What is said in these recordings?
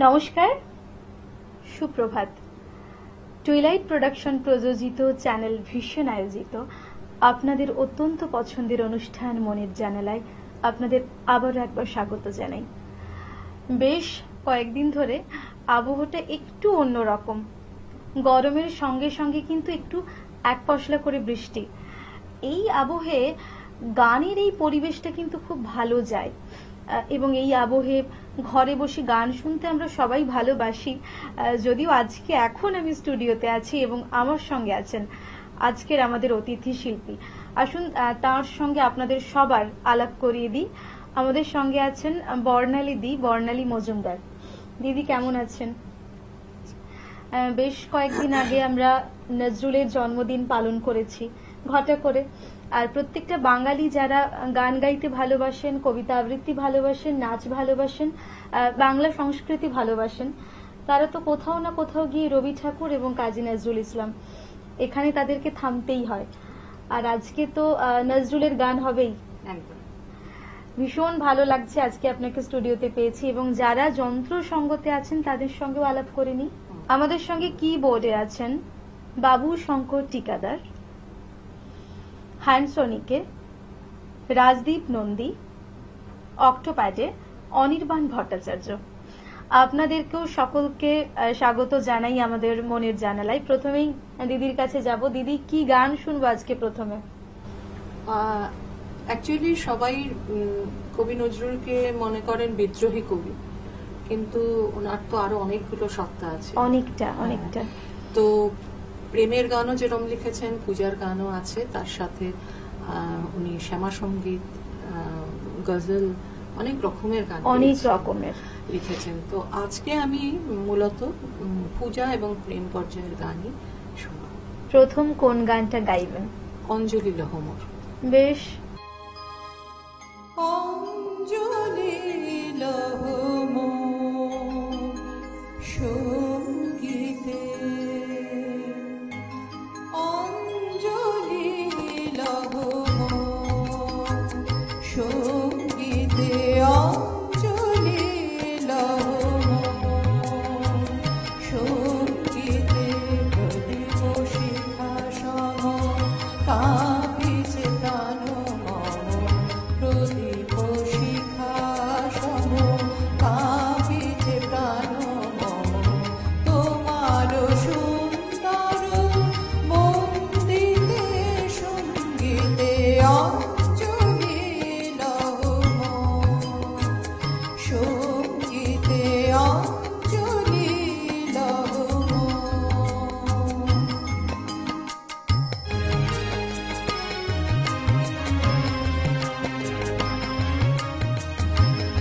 নমস্কার, সুপ্রভাত। Twilight production প্রযোজিত চ্যানেল ভিশন আয়োজিত আপনাদের অত্যন্ত পছন্দের অনুষ্ঠান মনের জানালায় আপনাদের আবারও একবার স্বাগত জানাই। বেশ কয়েকদিন ধরে আবহাওয়াটা একটু অন্যরকম, গরমের সঙ্গে সঙ্গে কিন্তু একটু এক পশলা করে বৃষ্টি। এই আবহে গানের এই পরিবেশটা কিন্তু খুব ভালো যায় এবং এই আবহে ঘরে বসে গান শুনতে আমরা সবাই ভালোবাসি। যদিও আজকে এখন আমি স্টুডিওতে আছি এবং আমার সঙ্গে আছেন আজকের আমাদের অতিথি শিল্পী। আসুন তার সঙ্গে আপনাদের সবার আলাপ করিয়ে দিই। আমাদের সঙ্গে আছেন বর্ণালী মজুমদার। দিদি কেমন আছেন? বেশ কয়েকদিন আগে আমরা নজরুলের জন্মদিন পালন করেছি ঘটা করে। আর প্রত্যেকটা বাঙালি যারা গান গাইতে ভালোবাসেন, কবিতা আবৃত্তি ভালোবাসেন, নাচ ভালোবাসেন, বাংলা সংস্কৃতি ভালোবাসেন, তারা তো কোথাও না কোথাও গিয়ে রবি ঠাকুর এবং কাজী নজরুল ইসলাম এখানে তাদেরকে থামতেই হয়। আর আজকে তো নজরুলের গান হবেই। ভীষণ ভালো লাগছে আজকে আপনাকে স্টুডিওতে পেয়েছি এবং যারা যন্ত্র সঙ্গতে আছেন তাদের সঙ্গেও আলাপ করে নিই। আমাদের সঙ্গে কিবোর্ডে আছেন বাবু শঙ্কর টিকাদার, হ্যান্ডসনিকে রাজদীপ নন্দী, অক্টোপ্যাডে অনির্বাণ ভট্টাচার্য। আপনাদেরকেও সকলকে স্বাগত জানাই আমাদের মনের জানালায়। প্রথমেই দিদির কাছে যাব। দিদি, কি গান শুনবো আজকে প্রথমে? অ্যাকচুয়ালি সবাই কবি নজরুলকে মনে করেন বিদ্রোহী কবি, কিন্তু ওনার তো আরো অনেকগুলো সত্তা আছে, অনেকটা। তো প্রেমের গানও যেরকম লিখেছেন, পূজার গানও আছে, তার সাথে উনি শ্যামা সঙ্গীত, গজল, অনেক রকমের গান লিখেছেন। তো আজকে আমি মূলত পূজা এবং প্রেম পর্যায়ের গানই শোনাব। প্রথম কোন গানটা গাইবেন? অঞ্জলি লহমর। বেশ। অঞ্জলি লহমর সঙ্গীতে, অঞ্জলি লহমর সঙ্গীতে, অঞ্জলি লহমর সঙ্গীতে, প্রদীপ শিখা সম কাঁপিছে প্রাণ মম, প্রদীপ শিখা সম কাঁপিছে প্রাণ মম, তোমার সুন্দর মন্দিরে সঙ্গীতে, অঞ্জলি লহমর সঙ্গীতে, অঞ্জলি লহমর।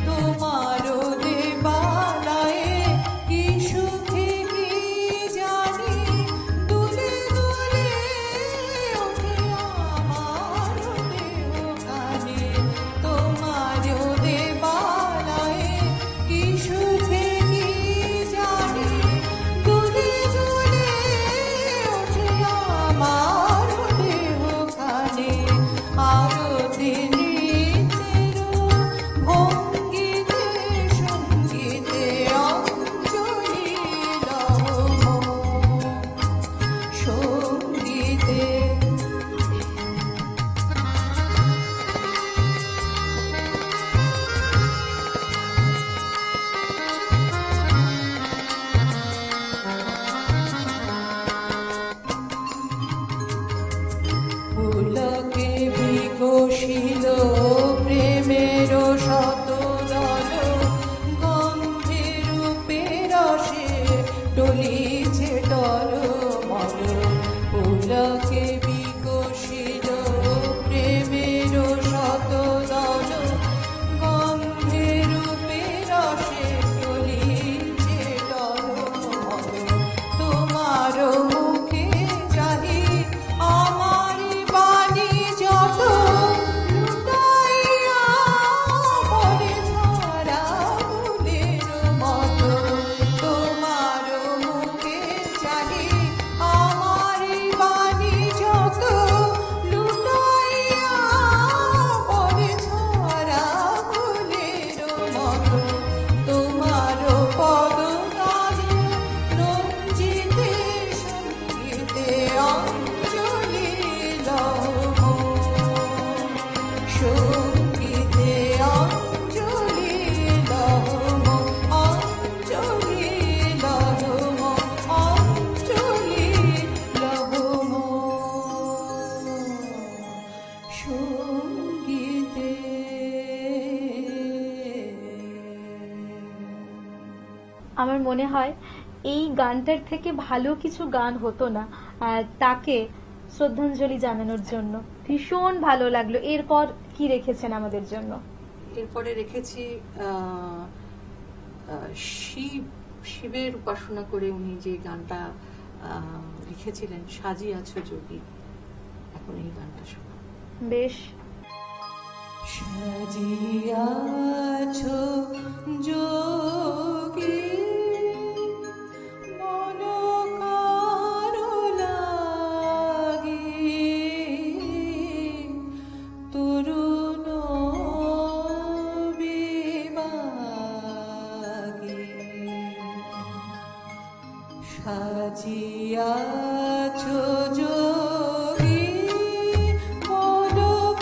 তোমারও দেবালয়ে কি সুখে কি জানি, দুলে দুলে ওঠে আমার দেহ কানে, তোমারও দেবালয়ে কি সুখে কি জানি, দুলে দুলে ওঠে আমার দেহ কানে, আরতি নৃত্যের ভঙ্গিতে সঙ্গীতে, অঞ্জলি লহমর সঙ্গীতে। পুলকে বিকশিল প্রেমের শত দল, গন্ধের রূপে রসে ডলিছে টলমল, পুলকে বিকশিল প্রেমের শত দল, গন্ধের রূপে রসে ডলিছে টলমল, তোমার মুখে চাহি আমার বাণী যত, সঙ্গীতে। আমার মনে হয় এই গানটার থেকে ভালো কিছু গান হতো না তাকে শ্রদ্ধাঞ্জলি জানানোর জন্য। ভীষণ ভালো লাগলো। এরপর কি রেখেছেন আমাদের জন্য? এরপরে রেখেছি শিবের উপাসনা করে উনি যে গানটা লিখেছিলেন, সাজিয়াছো যোগী। এখন এই গানটা শোনা। বেশ। সাজিয়াছো যোগী সাজিয়াছো যোগী মন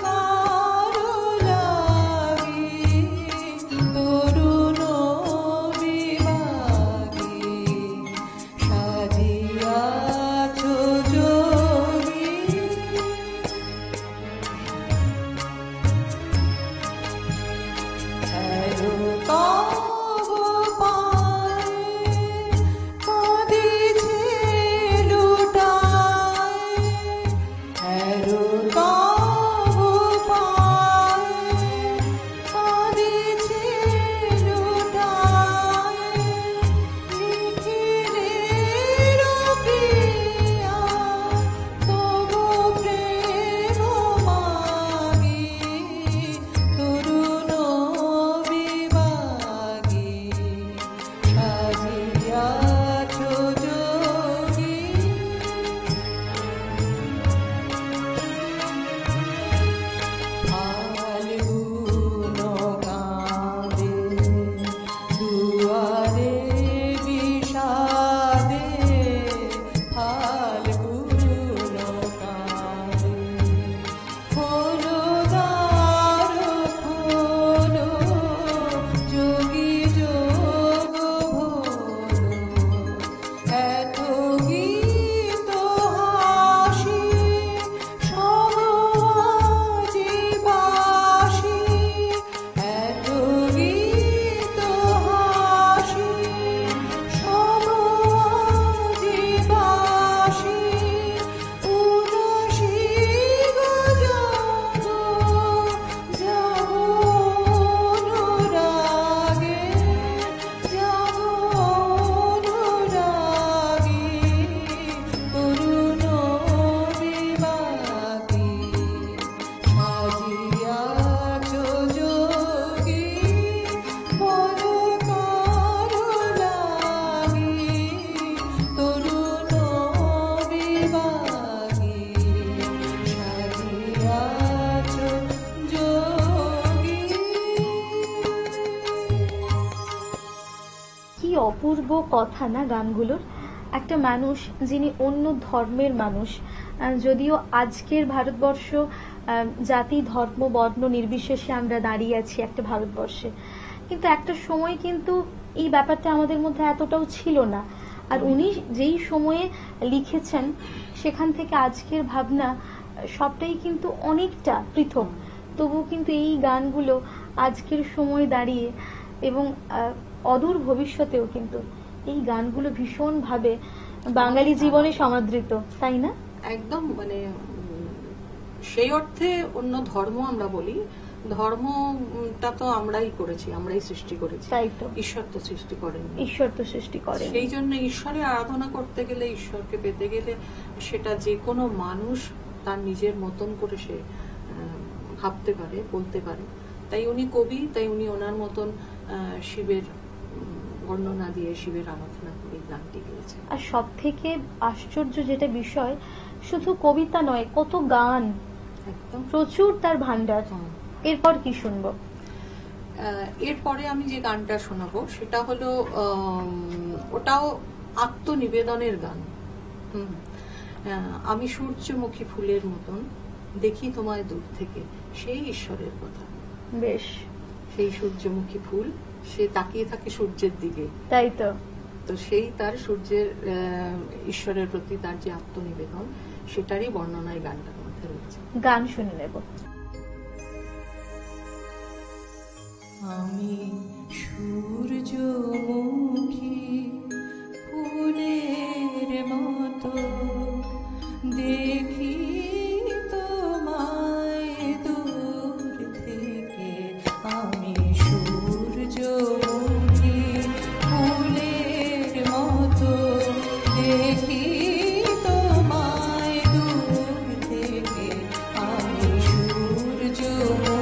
কারো লাগি, তরুণ বিভাগী। সাজিয়াছো যোগী অপূর্ব কথা না গানগুলোর। একটা মানুষ যিনি অন্য ধর্মের মানুষ, যদিও আজকের ভারতবর্ষ জাতি ধর্ম বর্ণ নির্বিশেষে আমরা দাঁড়িয়ে আছি একটা ভারতবর্ষে, কিন্তু একটা সময় কিন্তু এই ব্যাপারটা আমাদের মধ্যে এতটাও ছিল না। আর উনি যেই সময়ে লিখেছেন সেখান থেকে আজকের ভাবনা সবটাই কিন্তু অনেকটা পৃথক। তবু কিন্তু এই গানগুলো আজকের সময় দাঁড়িয়ে এবং অদূর ভবিষ্যতেও কিন্তু এই গানগুলো ভীষণ ভাবে বাঙালি জীবনে সমাদৃত, তাই না? একদম, মানে সেই অর্থে অন্য ধর্ম আমরা বলি, ধর্মটা তো আমরাই করেছি, আমরাই সৃষ্টি করেছি, তাই তো। ঈশ্বর তো সৃষ্টি করেন, ঈশ্বর তো সৃষ্টি করেন। সেই জন্য ঈশ্বরের আরাধনা করতে গেলে, ঈশ্বরকে পেতে গেলে সেটা যে কোনো মানুষ তার নিজের মতন করে সে ভাবতে পারে, বলতে পারে। তাই উনি কবি, তাই উনি ওনার মতন শিবের বর্ণনা দিয়ে শিবের আরাধনা করে গানটি গেয়েছেন। আর সব থেকে আশ্চর্য যেটা বিষয়, শুধু কবিতা নয়, কত গান, একদম প্রচুর তার ভান্ডার। এরপর কি শুনবো? এরপরে আমি যে গানটা শোনাবো সেটা হলো ওটাও আত্মনিবেদনের গান। আমি সূর্যমুখী ফুলের মতন দেখি তোমায় দূর থেকে, সেই ঈশ্বরের কথা। বেশ। সেই সূর্যমুখী ফুল, সে তাকিয়ে থাকে সূর্যের দিকে, তাই তো। তো সেই তার সূর্যের ঈশ্বরের প্রতি তার যে আত্মনিবেদন, সেটারই বর্ণনায় গানটার মধ্যে মধ্যে রয়েছে। গান শুনে নেব। আমি সূর্যমুখী ফুলের মতো দেখি তোমায় দূর থেকে, আমি সূর্যমুখী ফুলের মতো দেখি তোমায় দূর থেকে, আমি সূর্যমুখী।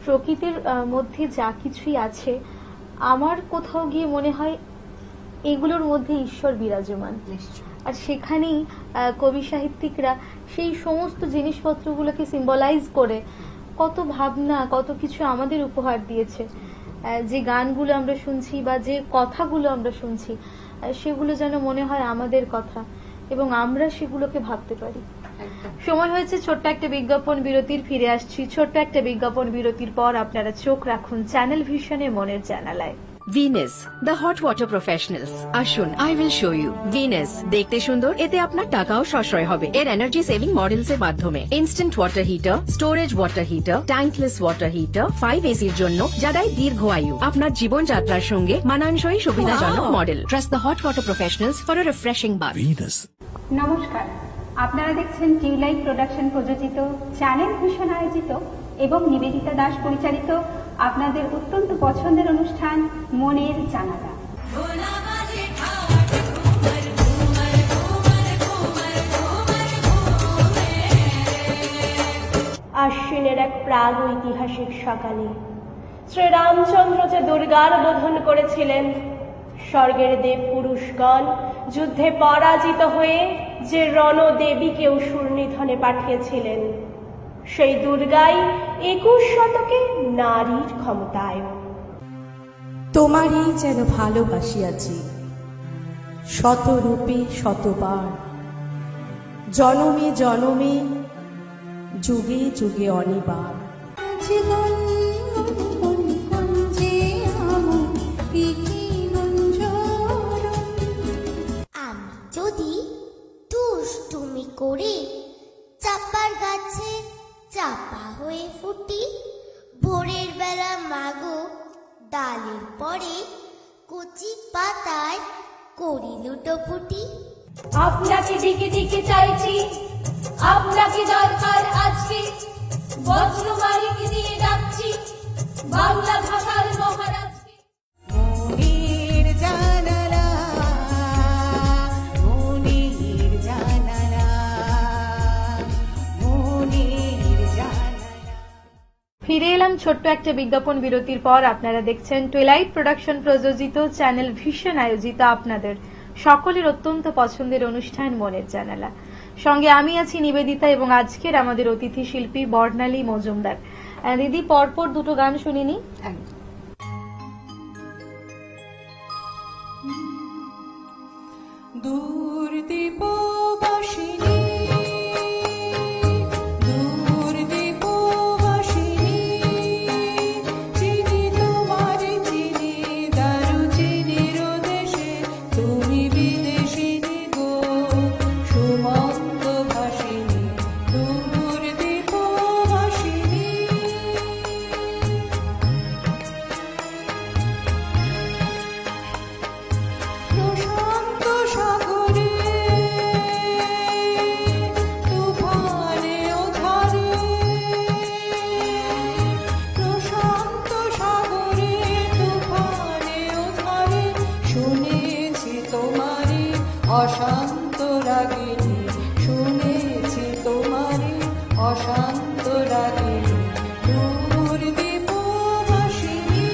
প্রকৃতির মধ্যে যা কিছুই আছে, আমার কোথাও গিয়ে মনে হয় এগুলোর মধ্যে ঈশ্বর বিরাজমান। আর সেখানেই কবি সাহিত্যিকরা সেই সমস্ত জিনিসপত্রগুলোকে সিম্বলাইজ করে কত ভাবনা, কত কিছু আমাদের উপহার দিয়েছে। যে গানগুলো আমরা শুনছি বা যে কথাগুলো আমরা শুনছি, সেগুলো যেন মনে হয় আমাদের কথা এবং আমরা সেগুলোকে ভাবতে পারি। সময় হয়েছে ছোট্ট একটা বিজ্ঞাপন বিরতির। ফিরে আসছি ছোট্ট একটা বিজ্ঞাপন বিরতির পর। আপনারা চোখ রাখুন চ্যানেল ভিশনে, মনের জানালায়। Venus, the hot water professionals. আসুন, I will show you. Venus, দেখতে সুন্দর, এতে আপনার টাকাও সাশ্রয় হবে। এর এনার্জি সেভিং মডেলস এর মাধ্যমে instant water heater, storage water heater, tankless water heater, 5 এসির জন্য যা দেয় দীর্ঘ আয়ু। আপনার জীবনযাত্রার সঙ্গে মানানসই সুবিধাজনক model. Trust the hot water professionals for a refreshing bath. Venus। নমস্কার, আপনারা দেখছেন টিউলাইট প্রোডাকশন প্রযোজিত, চ্যানেল ভিশন আয়োজিত এবং নিবেদিতা দাস পরিচালিত আপনাদের অত্যন্ত পছন্দের অনুষ্ঠান মনের জানালা। আশ্বিনের এক প্রাগ ঐতিহাসিক সকালে শ্রীরামচন্দ্র যে দুর্গার বোধন করেছিলেন, স্বর্গের দেব পুরুষগণ যুদ্ধে পরাজিত হয়ে যে রণদেবীকে অসুর নিধনে পাঠিয়েছিলেন, সেই দুর্গাই 21 শতকে নারীর ক্ষমতায়। তোমারই যেন ভালোবাসিয়াছি শত রূপে শতবার, জনমে জনমে যুগে যুগে অনিবার। জীবন আমি যদি দুষ্টুমি করে চাপার গাছে চাপা হয়ে ফুটি, ভোরের বেলা মাগো ডালের পরে কচি পাতায় করি লুটোপুটি। আপনাকে ডেকে ডেকে চাইছি, আপনাকে দরকার আজকে, বজ্রমালিনী দিয়ে ডাকছি বাংলা ভাষার মহারাজকে। মনের জানালা, মনের জানালা, মনের জানালা। ফিরে এলাম ছোট্ট একটা বিজ্ঞাপন বিরতির পর। আপনারা দেখছেন টুইলাইট প্রোডাকশন প্রযোজিত চ্যানেল ভিশন আয়োজিত আপনাদের সকলের অত্যন্ত পছন্দের অনুষ্ঠান মনের জানালা। সঙ্গে আমি আছি নিবেদিতা এবং আজকের আমাদের অতিথি শিল্পী বর্ণালী মজুমদার। দিদি, পরপর দুটো গান শুনিনি। দূর দীপবাসিনী, দূর দীপবাসিনী, চিনি তোমারে চিনি, দারুচিনির দেশে তুমি বিদেশিনী গো, সুমন্ত ভাসিনী, দূর দীপবাসিনী। প্রশান্ত সাগরে তুফানে ওধারে, প্রশান্ত সাগরে তুফানে ওধারে, শুনেছি তোমারে অশান্ত রাগিনী, শুনেছি তোমারে অশান্ত রাগিনী, দূর দীপবাসিনী।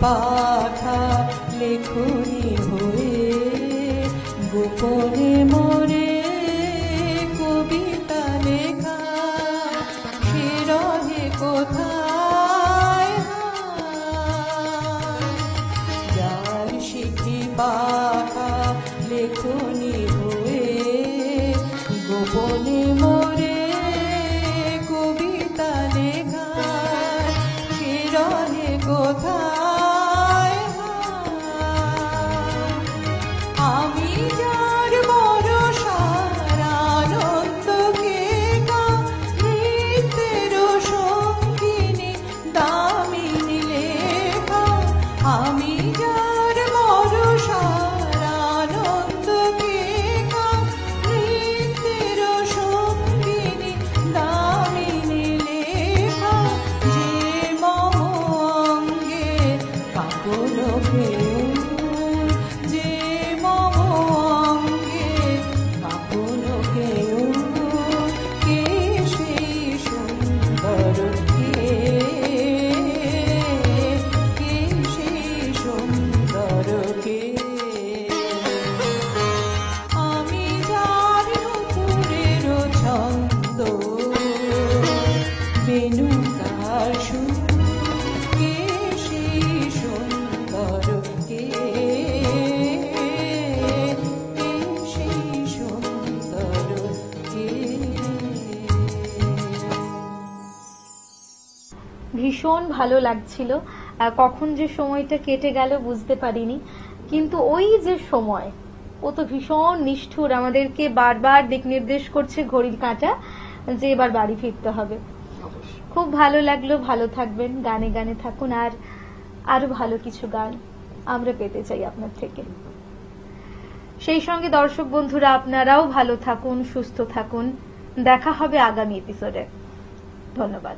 পাখা লেখনি হয়ে গোপনে মোরে কবিতা লেখা সে রহে কোথায় যার শিখি পাখা লেখনি হয়ে গোপনে মোরে কবিতা লেখা সে রহে কোথায় আমি যার ভরসার আনন্দকে নৃত্যের সঙ্গিনী দামিনী লেখা আমি যার ভরসার আনন্দকে নৃত্যের সঙ্গিনী দামিনী লেখা যে মম অঙ্গে কাঁপন ভেউ যে মম অঙ্গে কাঁপন ভেউ কে সেই সুন্দর কে সেই সুন্দর কে আমি যার নুপুরের ছন্দ বেণুকার সুর কে সেই সুন্দর কে সেই সুন্দর কে ভীষণ ভালো লাগছিল। কখন যে সময়টা কেটে গেল বুঝতে পারিনি, কিন্তু ওই যে সময় ও তো ভীষণ নিষ্ঠুর, আমাদেরকে বারবার দিক নির্দেশ করছে ঘড়ির কাঁটা যে এবার বাড়ি ফিরতে হবে। খুব ভালো লাগলো, ভালো থাকবেন, গানে গানে থাকুন, আর আরো ভালো কিছু গান আমরা পেতে চাই আপনার থেকে। সেই সঙ্গে দর্শক বন্ধুরা আপনারাও ভালো থাকুন, সুস্থ থাকুন। দেখা হবে আগামী এপিসোডে। ধন্যবাদ।